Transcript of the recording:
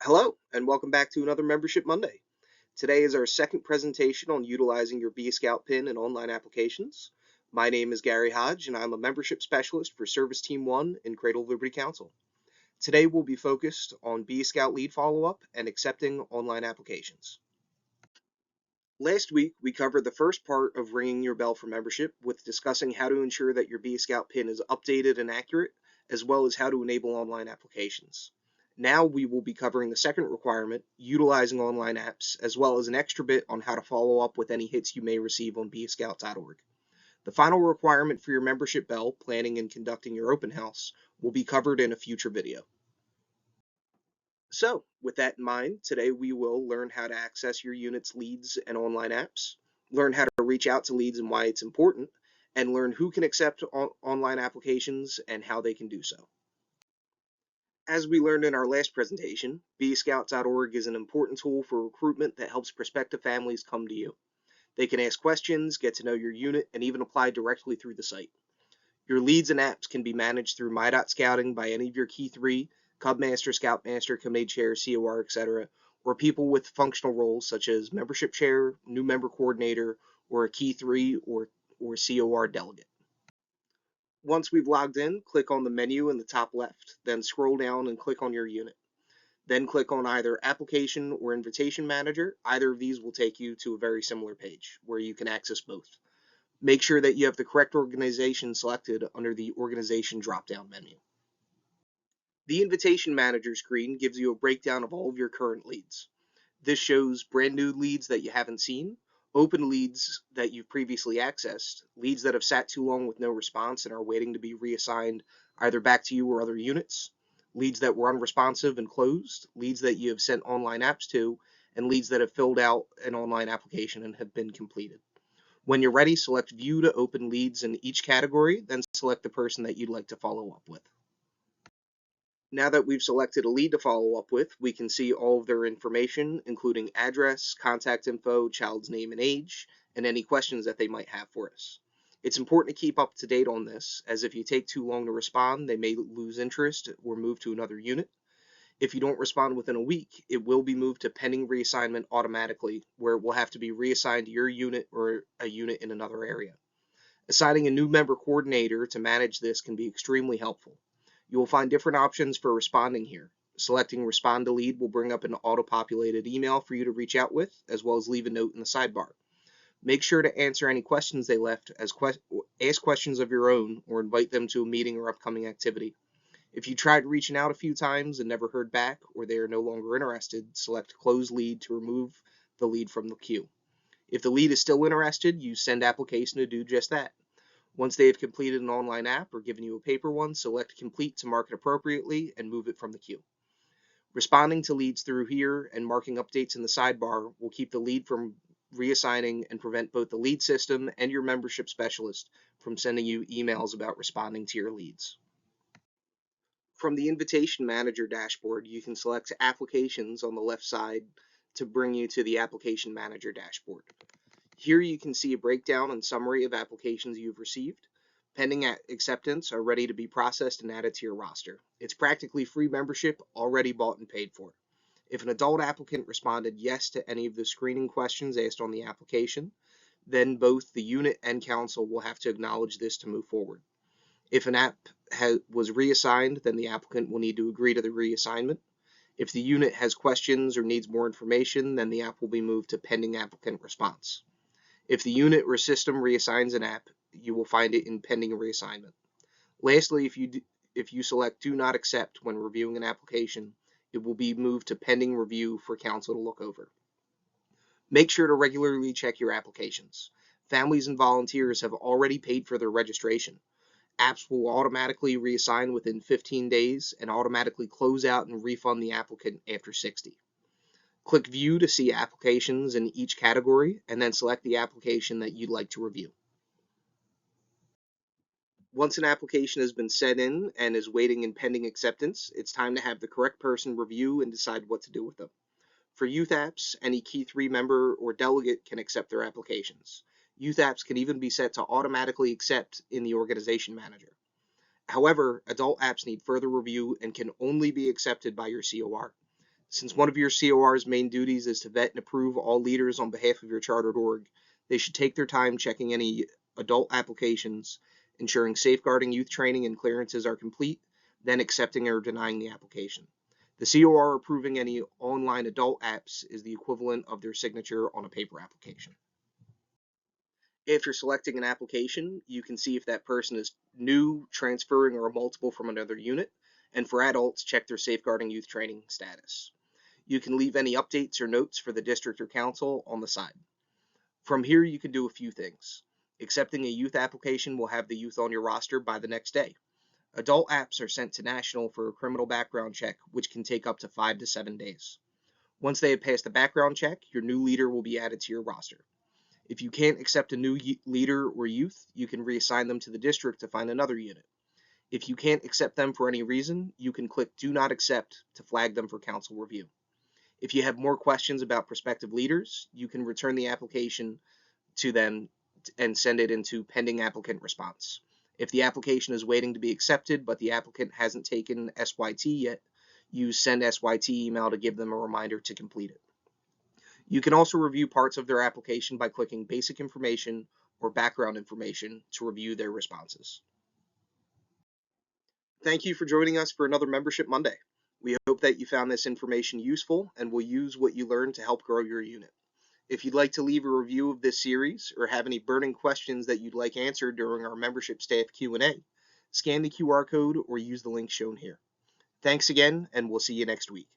Hello, and welcome back to another Membership Monday. Today is our second presentation on utilizing your BeAScout pin in online applications. My name is Gary Hodge, and I'm a membership specialist for Service Team 1 in Cradle of Liberty Council. Today we'll be focused on BeAScout lead follow-up and accepting online applications. Last week, we covered the first part of ringing your bell for membership with discussing how to ensure that your BeAScout pin is updated and accurate, as well as how to enable online applications. Now we will be covering the second requirement, utilizing online apps, as well as an extra bit on how to follow up with any hits you may receive on BeAScout.org. The final requirement for your membership bell, planning and conducting your open house, will be covered in a future video. So, with that in mind, today we will learn how to access your unit's leads and online apps, learn how to reach out to leads and why it's important, and learn who can accept online applications and how they can do so. As we learned in our last presentation, BeAScout.org is an important tool for recruitment that helps prospective families come to you. They can ask questions, get to know your unit, and even apply directly through the site. Your leads and apps can be managed through My.Scouting by any of your Key 3, Cubmaster, Scoutmaster, Committee Chair, COR, etc., or people with functional roles such as Membership Chair, New Member Coordinator, or a Key 3 or COR delegate. Once we've logged in, click on the menu in the top left, then scroll down and click on your unit. Then click on either Application or Invitation Manager. Either of these will take you to a very similar page where you can access both. Make sure that you have the correct organization selected under the Organization drop-down menu. The Invitation Manager screen gives you a breakdown of all of your current leads. This shows brand new leads that you haven't seen, open leads that you've previously accessed, leads that have sat too long with no response and are waiting to be reassigned either back to you or other units, leads that were unresponsive and closed, leads that you have sent online apps to, and leads that have filled out an online application and have been completed. When you're ready, select View to open leads in each category, then select the person that you'd like to follow up with. Now that we've selected a lead to follow up with, we can see all of their information, including address, contact info, child's name and age, and any questions that they might have for us. It's important to keep up to date on this, as if you take too long to respond, they may lose interest or move to another unit. If you don't respond within a week, it will be moved to pending reassignment automatically, where it will have to be reassigned to your unit or a unit in another area. Assigning a new member coordinator to manage this can be extremely helpful. You will find different options for responding here. Selecting Respond to Lead will bring up an auto-populated email for you to reach out with, as well as leave a note in the sidebar. Make sure to answer any questions they left, ask questions of your own, or invite them to a meeting or upcoming activity. If you tried reaching out a few times and never heard back, or they are no longer interested, select Close Lead to remove the lead from the queue. If the lead is still interested, use Send Application to do just that. Once they have completed an online app or given you a paper one, select Complete to mark it appropriately and move it from the queue. Responding to leads through here and marking updates in the sidebar will keep the lead from reassigning and prevent both the lead system and your membership specialist from sending you emails about responding to your leads. From the Invitation Manager dashboard, you can select Applications on the left side to bring you to the Application Manager dashboard. Here you can see a breakdown and summary of applications you've received. Pending acceptance are ready to be processed and added to your roster. It's practically free membership, already bought and paid for. If an adult applicant responded yes to any of the screening questions asked on the application, then both the unit and council will have to acknowledge this to move forward. If an app was reassigned, then the applicant will need to agree to the reassignment. If the unit has questions or needs more information, then the app will be moved to pending applicant response. If the unit or system reassigns an app, you will find it in pending reassignment. Lastly, if you select Do Not Accept when reviewing an application, it will be moved to pending review for council to look over. Make sure to regularly check your applications. Families and volunteers have already paid for their registration. Apps will automatically reassign within 15 days and automatically close out and refund the applicant after 60. Click View to see applications in each category, and then select the application that you'd like to review. Once an application has been sent in and is waiting in pending acceptance, it's time to have the correct person review and decide what to do with them. For youth apps, any Key 3 member or delegate can accept their applications. Youth apps can even be set to automatically accept in the Organization Manager. However, adult apps need further review and can only be accepted by your COR. Since one of your COR's main duties is to vet and approve all leaders on behalf of your chartered org, they should take their time checking any adult applications, ensuring safeguarding youth training and clearances are complete, then accepting or denying the application. The COR approving any online adult apps is the equivalent of their signature on a paper application. After selecting an application, you can see if that person is new, transferring, or multiple from another unit, and for adults, check their safeguarding youth training status. You can leave any updates or notes for the district or council on the side. From here, you can do a few things. Accepting a youth application will have the youth on your roster by the next day. Adult apps are sent to National for a criminal background check, which can take up to 5 to 7 days. Once they have passed the background check, your new leader will be added to your roster. If you can't accept a new leader or youth, you can reassign them to the district to find another unit. If you can't accept them for any reason, you can click Do Not Accept to flag them for council review. If you have more questions about prospective leaders, you can return the application to them and send it into pending applicant response. If the application is waiting to be accepted, but the applicant hasn't taken SYT yet, use Send SYT email to give them a reminder to complete it. You can also review parts of their application by clicking Basic Information or Background Information to review their responses. Thank you for joining us for another Membership Monday. We hope that you found this information useful and will use what you learned to help grow your unit. If you'd like to leave a review of this series or have any burning questions that you'd like answered during our membership staff Q&A, scan the QR code or use the link shown here. Thanks again, and we'll see you next week.